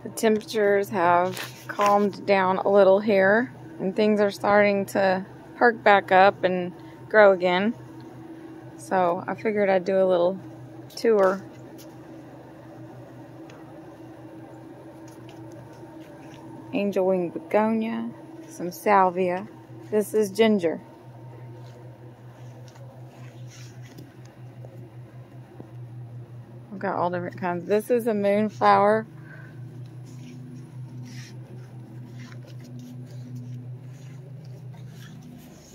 The temperatures have calmed down a little here, and things are starting to perk back up and grow again. So I figured I'd do a little tour. Angel wing begonia, some salvia. This is ginger. I've got all different kinds. This is a moonflower.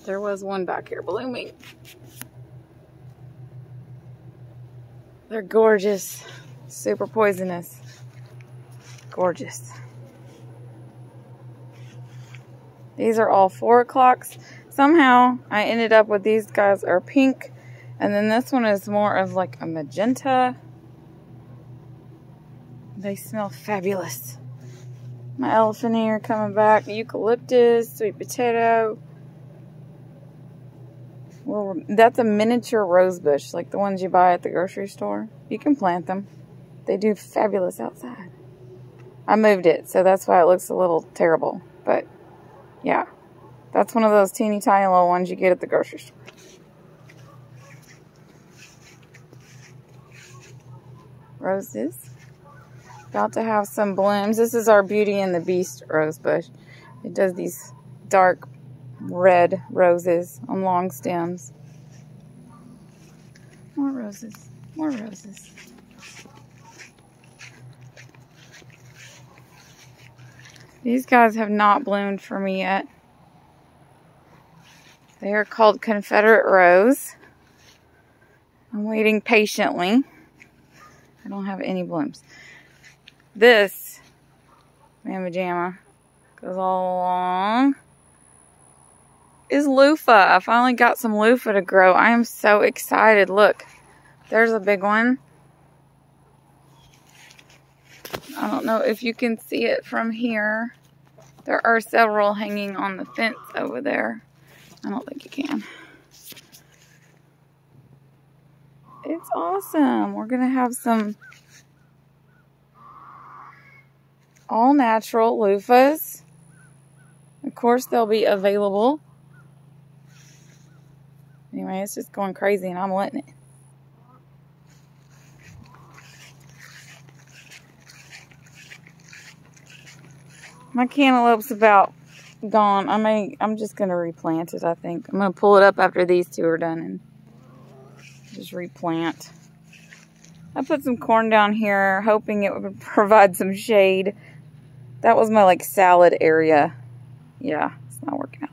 There was one back here blooming. They're gorgeous. Super poisonous. Gorgeous. These are all 4 o'clocks. Somehow I ended up with these guys are pink. And then this one is more of like a magenta. They smell fabulous. My elephant ear coming back. Eucalyptus, sweet potato. Well, that's a miniature rose bush, like the ones you buy at the grocery store. You can plant them. They do fabulous outside. I moved it, so that's why it looks a little terrible. But, yeah. That's one of those teeny tiny little ones you get at the grocery store. Roses. About to have some blooms. This is our Beauty and the Beast rose bush. It does these dark red roses on long stems. More roses. More roses. These guys have not bloomed for me yet. They are called Confederate Rose. I'm waiting patiently. I don't have any blooms. This Mamma Jamma goes all along. Is loofah. I finally got some loofah to grow. I am so excited. Look, there's a big one. I don't know if you can see it from here. There are several hanging on the fence over there. I don't think you can. It's awesome. We're going to have some all natural loofahs. Of course, they'll be available. Anyway, it's just going crazy and I'm letting it. My cantaloupe's about gone. I'm just going to replant it, I think. I'm going to pull it up after these two are done and just replant. I put some corn down here, hoping it would provide some shade. That was my, like, salad area. Yeah, it's not working out.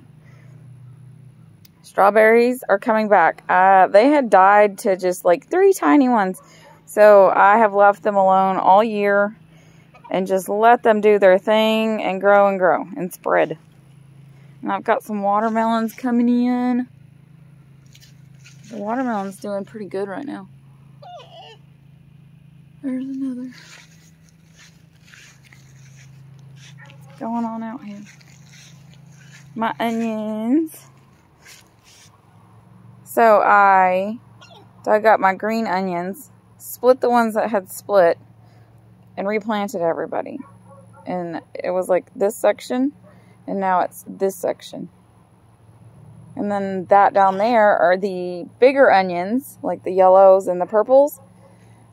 Strawberries are coming back. They had died to just, like, 3 tiny ones. So I have left them alone all year and just let them do their thing and grow and spread. And I've got some watermelons coming in. The watermelon's doing pretty good right now. There's another. What's going on out here? My onions. So I dug up my green onions, split the ones that had split, and replanted everybody. And it was like this section, and now it's this section. And then that down there are the bigger onions, like the yellows and the purples,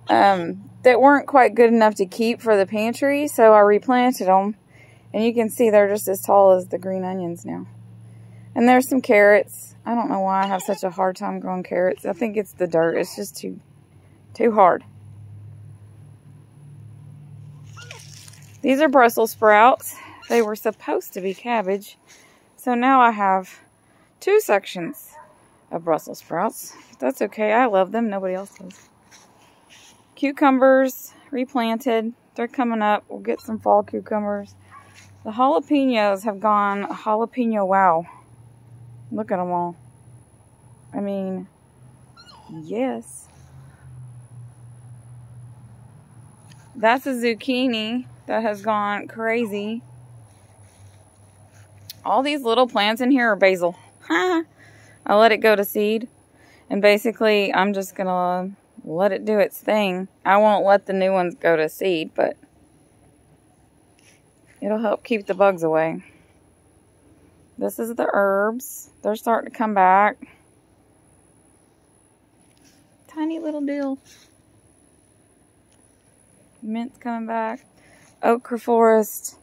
that weren't quite good enough to keep for the pantry, so I replanted them. And you can see they're just as tall as the green onions now. And there's some carrots. I don't know why I have such a hard time growing carrots. I think it's the dirt. It's just too hard. These are Brussels sprouts. They were supposed to be cabbage. So now I have 2 sections of Brussels sprouts. That's okay. I love them. Nobody else does. Cucumbers replanted. They're coming up. We'll get some fall cucumbers. The jalapenos have gone jalapeno wow. Look at them all. I mean, yes. That's a zucchini that has gone crazy. All these little plants in here are basil. I let it go to seed. And basically, I'm just going to let it do its thing. I won't let the new ones go to seed, but It'll help keep the bugs away. This is the herbs. They're starting to come back. Tiny little dill. Mint's coming back. Ochre forest.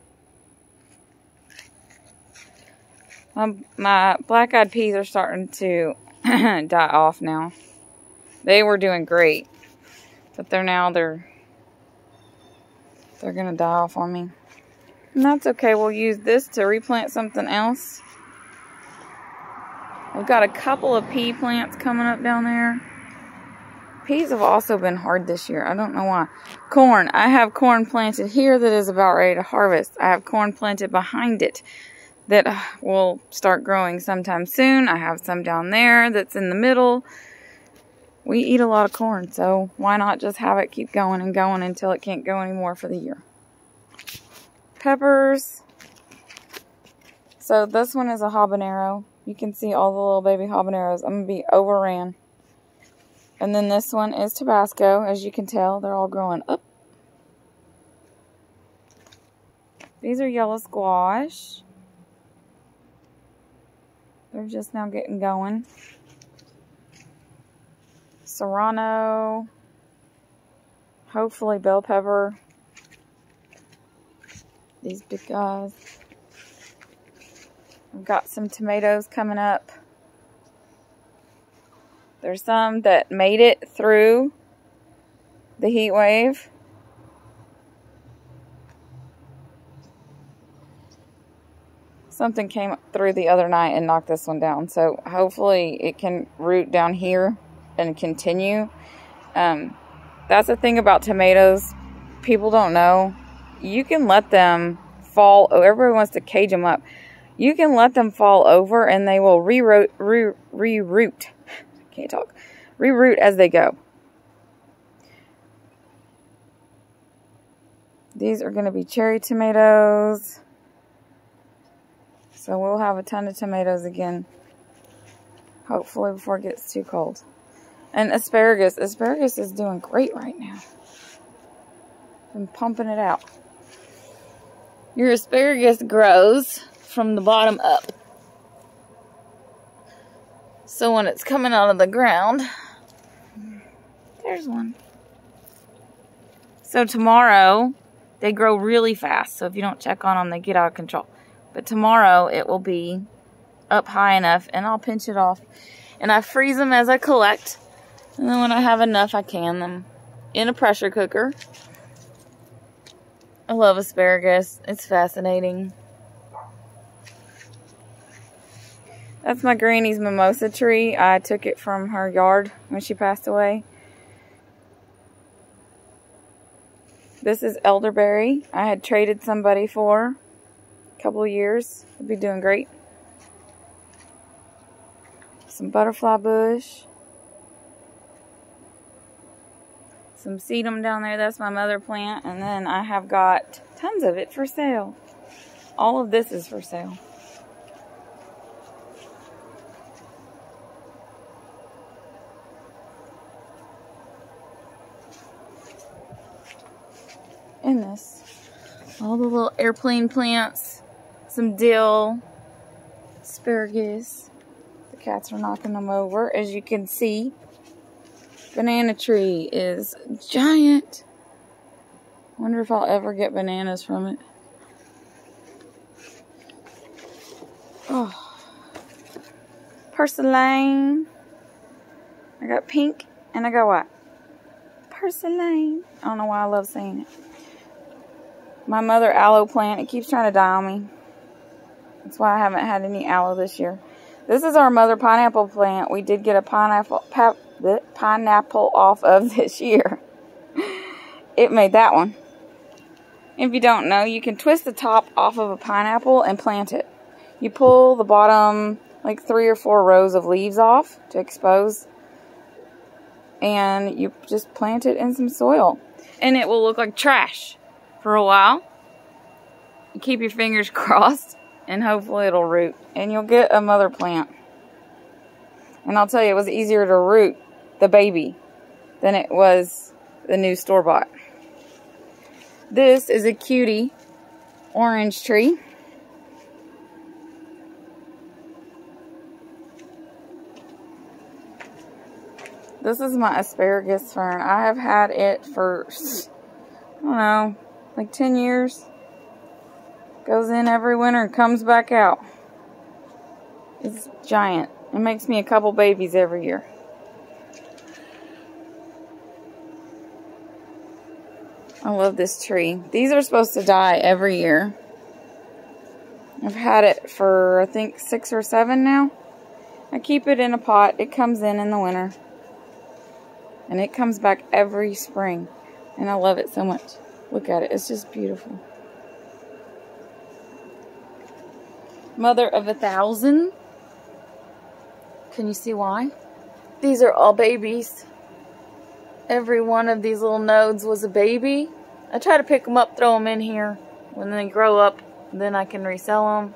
My black-eyed peas are starting to die off now. They were doing great, but they're gonna die off on me. And that's okay. We'll use this to replant something else. We've got a couple of pea plants coming up down there. Peas have also been hard this year. I don't know why. Corn. I have corn planted here that is about ready to harvest. I have corn planted behind it that will start growing sometime soon. I have some down there that's in the middle. We eat a lot of corn, so why not just have it keep going and going until it can't go anymore for the year. Peppers. So this one is a habanero. You can see all the little baby habaneros. I'm going to be overran. And then this one is Tabasco. As you can tell, they're all growing up. These are yellow squash. They're just now getting going. Serrano. Hopefully bell pepper. These big guys. I've got some tomatoes coming up. There's some that made it through the heat wave. Something came through the other night and knocked this one down. So hopefully it can root down here and continue. That's the thing about tomatoes. People don't know. You can let them fall. Oh, everybody wants to cage them up. You can let them fall over and they will reroot. Can't talk. Reroot as they go. These are going to be cherry tomatoes. So we'll have a ton of tomatoes again. Hopefully before it gets too cold. And asparagus. Asparagus is doing great right now. I'm pumping it out. Your asparagus grows from the bottom up. So when it's coming out of the ground, there's one. So tomorrow, they grow really fast. So if you don't check on them, they get out of control. But tomorrow, it will be up high enough, and I'll pinch it off. And I freeze them as I collect. And then when I have enough, I can them in a pressure cooker. I love asparagus. It's fascinating. That's my granny's mimosa tree. I took it from her yard when she passed away. This is elderberry. I had traded somebody for a couple of years. It'll be doing great. Some butterfly bush. Some sedum down there. That's my mother plant. And then I have got tons of it for sale. All of this is for sale. In this. All the little airplane plants. Some dill. Asparagus. The cats are knocking them over. As you can see, banana tree is giant. Wonder if I'll ever get bananas from it. Oh. Purslane. I got pink and I got white. Purslane. I don't know why I love saying it. My mother aloe plant, it keeps trying to die on me. That's why I haven't had any aloe this year. This is our mother pineapple plant. We did get a pineapple off of this year. It made that one. If you don't know, you can twist the top off of a pineapple and plant it. You pull the bottom, like 3 or 4 rows of leaves off to expose. And you just plant it in some soil. And it will look like trash for a while. You keep your fingers crossed and hopefully it'll root. And you'll get a mother plant. And I'll tell you, it was easier to root the baby than it was the new store-bought. This is a cutie. orange tree. This is my asparagus fern. I have had it for, I don't know, like 10 years. Goes in every winter and comes back out. It's giant. It makes me a couple babies every year. I love this tree. These are supposed to die every year. I've had it for, I think, 6 or 7 now. I keep it in a pot. It comes in the winter. And it comes back every spring. And I love it so much. Look at it. It's just beautiful. Mother of 1,000. Can you see why? These are all babies. Every one of these little nodes was a baby. I try to pick them up, throw them in here. When they grow up, then I can resell them.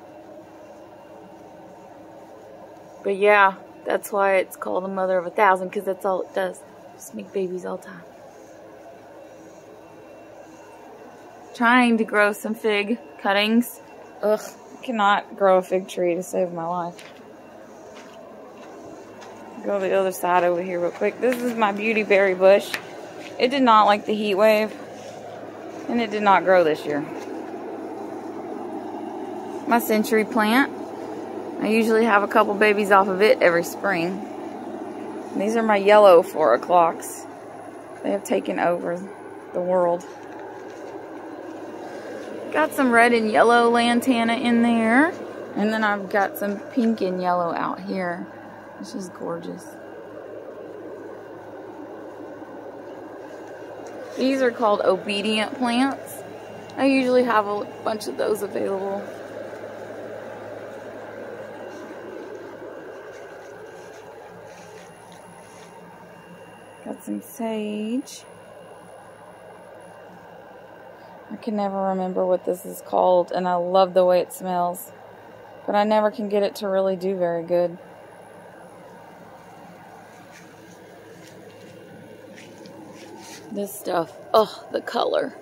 But yeah, that's why it's called the mother of 1,000, because that's all it does. Just make babies all the time. Trying to grow some fig cuttings. Ugh, I cannot grow a fig tree to save my life. Go to the other side over here real quick. This is my beauty berry bush. It did not like the heat wave, and it did not grow this year. My century plant. I usually have a couple babies off of it every spring. These are my yellow 4 o'clocks. They have taken over the world. Got some red and yellow lantana in there. And then I've got some pink and yellow out here. It's just gorgeous. These are called obedient plants. I usually have a bunch of those available. Got some sage. I can never remember what this is called, and I love the way it smells. But I never can get it to really do very good. This stuff, oh, the color.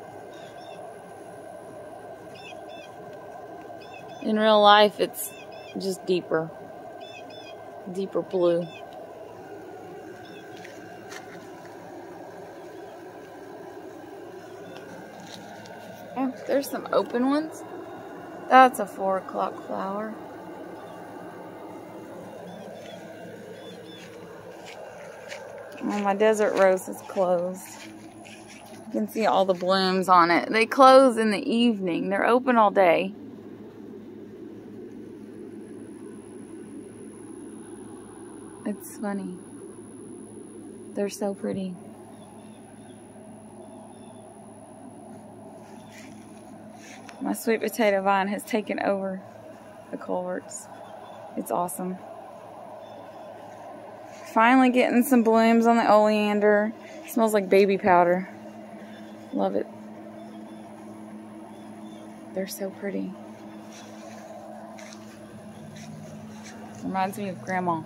In real life, it's just deeper blue. Oh, there's some open ones. That's a 4 o'clock flower. Oh, my desert rose is closed. You can see all the blooms on it. They close in the evening. They're open all day. It's funny. They're so pretty. My sweet potato vine has taken over the culverts. It's awesome. Finally getting some blooms on the oleander. It smells like baby powder. Love it. They're so pretty. Reminds me of Grandma.